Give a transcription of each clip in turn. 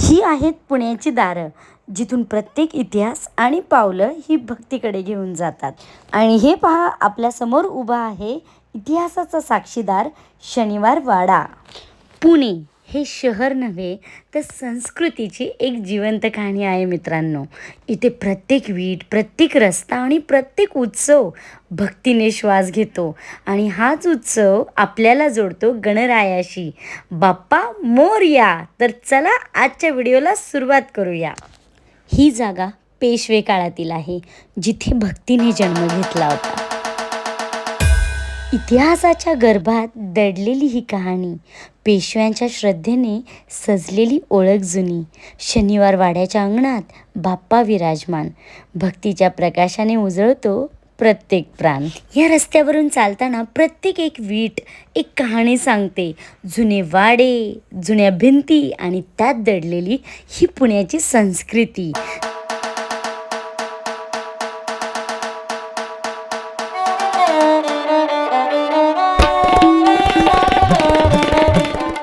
ही आहेत पुण्याची दारं, जिथून प्रत्येक इतिहास आणि पावलं ही भक्तीकडे घेऊन जातात. आणि हे पहा, आपल्यासमोर उभा आहे इतिहासाचा साक्षीदार शनिवार वाडा. पुणे हे शहर नव्हे तर संस्कृतीची एक जिवंत कहाणी आहे मित्रांनो. इथे प्रत्येक वीट, प्रत्येक रस्ता आणि प्रत्येक उत्सव भक्तीने श्वास घेतो. आणि हाच उत्सव आपल्याला जोडतो गणरायाशी. बाप्पा मोरया. तर चला आजच्या व्हिडिओला सुरुवात करूया. ही जागा पेशवे काळातील आहे, जिथे भक्तीने जन्म घेतला होता. इतिहासाच्या गर्भात दडलेली ही कहाणी, पेशव्यांच्या श्रद्धेने सजलेली ओळख जुनी. शनिवार वाड्याच्या अंगणात बाप्पा विराजमान, भक्तीच्या प्रकाशाने उजळतो प्रत्येक प्राण. या रस्त्यावरून चालताना प्रत्येक एक वीट एक कहाणी सांगते. जुने वाडे, जुन्या भिंती आणि त्यात दडलेली ही पुण्याची संस्कृती.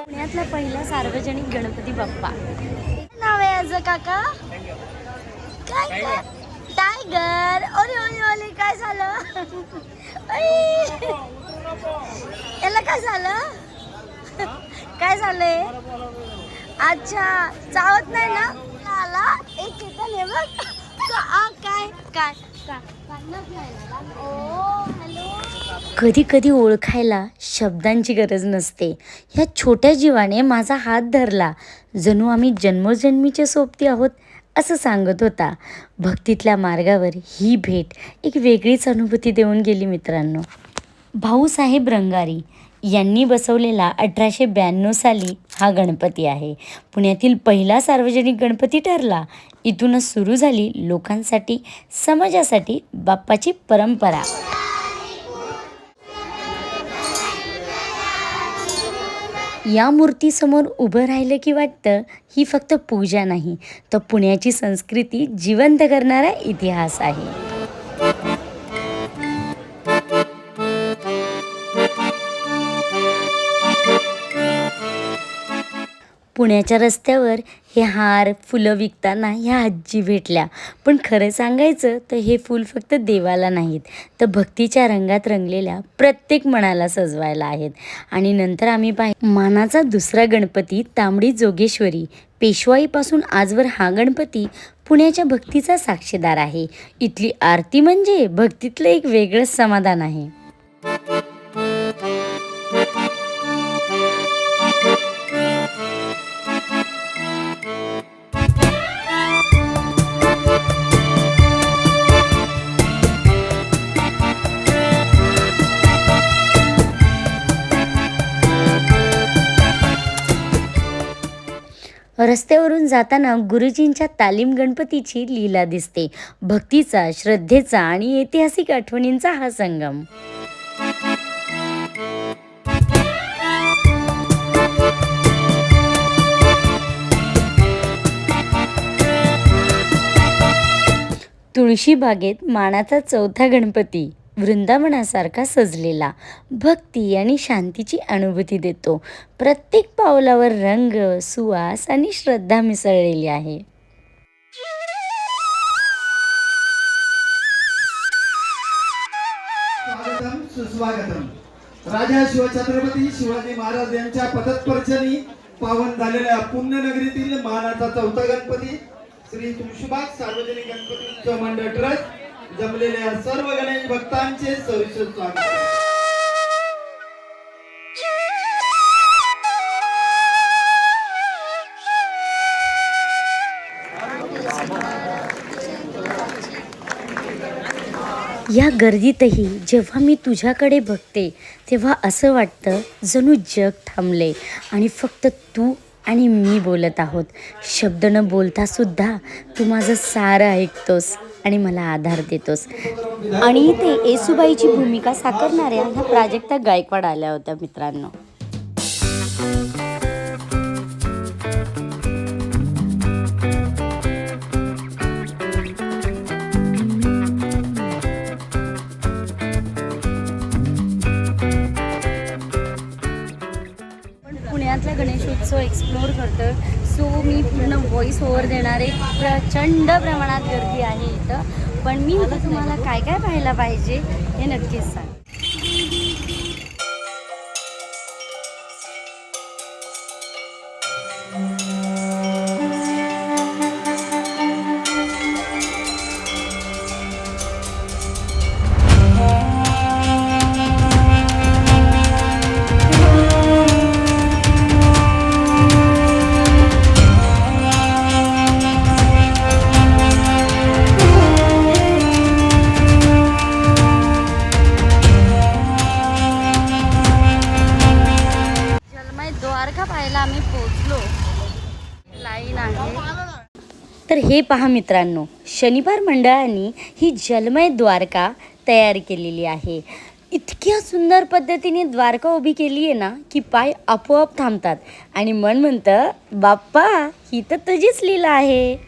पुण्यातला पहिला सार्वजनिक गणपती बाप्पा. नाव आहे आज काका? काय काय? टायगर. ओले ओले ओले. काय झालं? याला काय झालं? काय झालंय? अच्छा, चावत नाही ना? आला एक किटन आहे बघ. काय काय कधी कधी ओळखायला शब्दांची गरज नसते. ह्या छोट्या जीवाने माझा हात धरला, जणू आम्ही जन्मोजन्मीचे सोबती आहोत असं सांगत होता. भक्तीतल्या मार्गावर ही भेट एक वेगळीच अनुभूती देऊन गेली मित्रांनो. भाऊसाहेब रंगारी यांनी बसवलेला 1892 साली हा गणपती आहे. पुण्यातील पहिला सार्वजनिक गणपती ठरला. इथूनच सुरू झाली लोकांसाठी, समाजासाठी बाप्पाची परंपरा. या मूर्तीसमोर उभं राहिलं की वाटतं ही फक्त पूजा नाही, तर पुण्याची संस्कृती जिवंत करणारा इतिहास आहे. पुण्याच्या रस्त्यावर हे हार फुलं विकताना ह्या आजी भेटल्या. पण खरं सांगायचं तर हे फूल फक्त देवाला नाहीत, तर भक्तीच्या रंगात रंगलेल्या प्रत्येक मनाला सजवायला आहेत. आणि नंतर आम्ही मानाचा दुसरा गणपती तांबडी जोगेश्वरी. पेशवाईपासून आजवर हा गणपती पुण्याच्या भक्तीचा साक्षीदार आहे. इथली आरती म्हणजे भक्तीतलं एक वेगळंच समाधान आहे. रस्त्यावरून जाताना गुरुजींच्या तालीम गणपतीची लीला दिसते. भक्तीचा, श्रद्धेचा आणि ऐतिहासिक आठवणींचा हा संगम. तुळशी बागेत मानाचा चौथा गणपती वृंदावनासारखा सजलेला, भक्ती आणि शांतीची अनुभूती देतो. प्रत्येक पावलावर रंग, सुवास आणि श्रद्धा मिसळलेली आहे. स्वागतम सुस्वागतम. राजा शिवछत्रपती शिवाजी महाराज यांच्या पदस्पर्शनी पावन झालेल्या पुण्यनगरीतील मानाचा चौथा गणपती श्री तुळशीबाग सार्वजनिक गणपती उत्सव मंडळ ट्रस्ट जमलेल्या सर्व गणेश भक्तांचे सविशेष स्वागत. या गर्दीतही जेव्हा मी तुझ्याकडे बघते, तेव्हा असं वाटतं जणू जग थांबले आणि फक्त तू आणि मी बोलत आहोत. शब्द न बोलता सुद्धा तू माझं सारं ऐकतोस आणि मला आधार देतोस. आणि इथे येसूबाईची भूमिका साकारणाऱ्या ह्या प्राजक्ता गायकवाड आल्या होत्या मित्रांनो. पुण्यातल्या गणेश उत्सव एक्सप्लोअर करतो. सो मी पूर्ण व्हॉइस ओव्हर देणार आहे. प्रचंड प्रमाणात गर्दी आहे इथं, पण मी इथं तुम्हाला काय काय पाहायला पाहिजे हे नक्कीच सांग. द्वारका पाहायला आम्ही पोहोचलो. लाईन आहे. तर हे पहा मित्रांनो, शनिवार मंडळाने ही जलमय द्वारका तयार केलेली आहे. इतक्या सुंदर पद्धतीने द्वारका उभी केली आहे ना की पाय आपोआप थांबतात आणि मन म्हणतं बाप्पा ही तर तुझीच लीला आहे.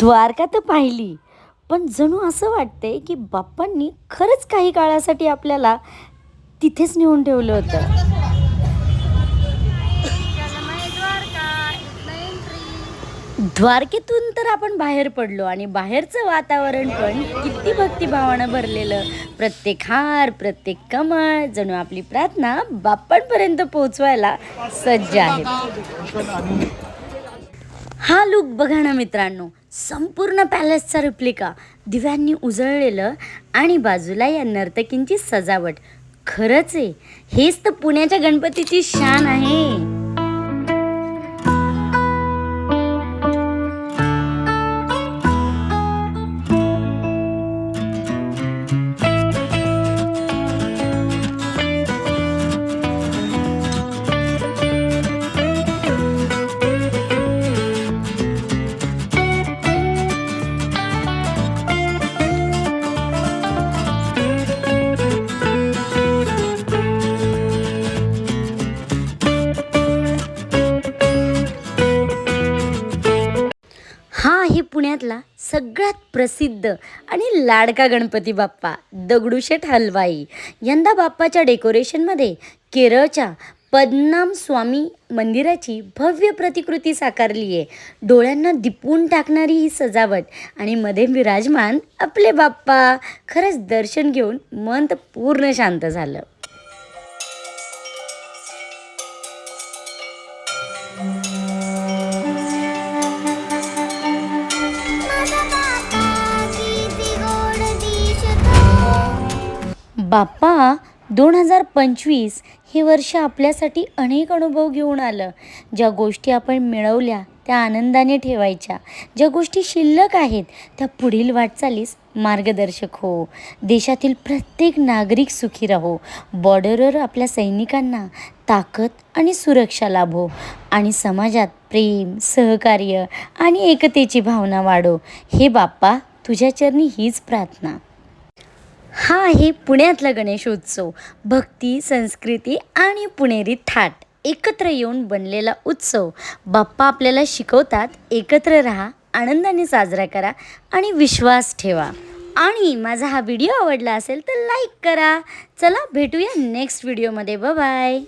द्वारका तर पाहिली, पण जणू असं वाटतंय की बाप्पांनी खरंच काही काळासाठी आपल्याला तिथेच नेऊन ठेवलं होतं. द्वारकेतून तर आपण बाहेर पडलो आणि बाहेरचं वातावरण पण किती भक्तिभावानं भरलेलं. प्रत्येक हार, प्रत्येक कमळ जणू आपली प्रार्थना बाप्पांपर्यंत पोहोचवायला सज्ज आहे. हा लुक बघा ना मित्रांनो, संपूर्ण पॅलेसचा रिप्लिका दिव्यांनी उजळलेलं आणि बाजूला या नर्तकींची सजावट. खरंच आहे, हेच तर पुण्याच्या गणपतीची शान आहे. पुण्यातला सगळ्यात प्रसिद्ध आणि लाडका गणपती बाप्पा दगडूशेठ हलवाई. यंदा बाप्पाच्या डेकोरेशनमध्ये केरळच्या पद्मनाभ स्वामी मंदिराची भव्य प्रतिकृती साकारली आहे. डोळ्यांना दिपवून टाकणारी ही सजावट आणि मध्ये विराजमान आपले बाप्पा. खरंच दर्शन घेऊन मन तर पूर्ण शांत झालं. बाप्पा 2025 हे वर्ष आपल्यासाठी अनेक अनुभव घेऊन आलं. ज्या गोष्टी आपण मिळवल्या त्या आनंदाने ठेवायच्या. ज्या गोष्टी शिल्लक आहेत त्या पुढील वाटचालीस मार्गदर्शक हो. देशातील प्रत्येक नागरिक सुखी राहो. बॉर्डरवर आपल्या सैनिकांना ताकद आणि सुरक्षा लाभो आणि समाजात प्रेम, सहकार्य आणि एकतेची भावना वाढो. हे बाप्पा, तुझ्या चरणी हीच प्रार्थना. हा आहे पुण्यातला गणेशोत्सव. भक्ती, संस्कृती आणि पुणेरी थाट एकत्र येऊन बनलेला उत्सव. बाप्पा आपल्याला शिकवतात, एकत्र राहा, आनंदाने साजरा करा आणि विश्वास ठेवा. आणि माझा हा व्हिडिओ आवडला असेल तर लाईक करा. चला भेटूया नेक्स्ट व्हिडिओमध्ये. बाय.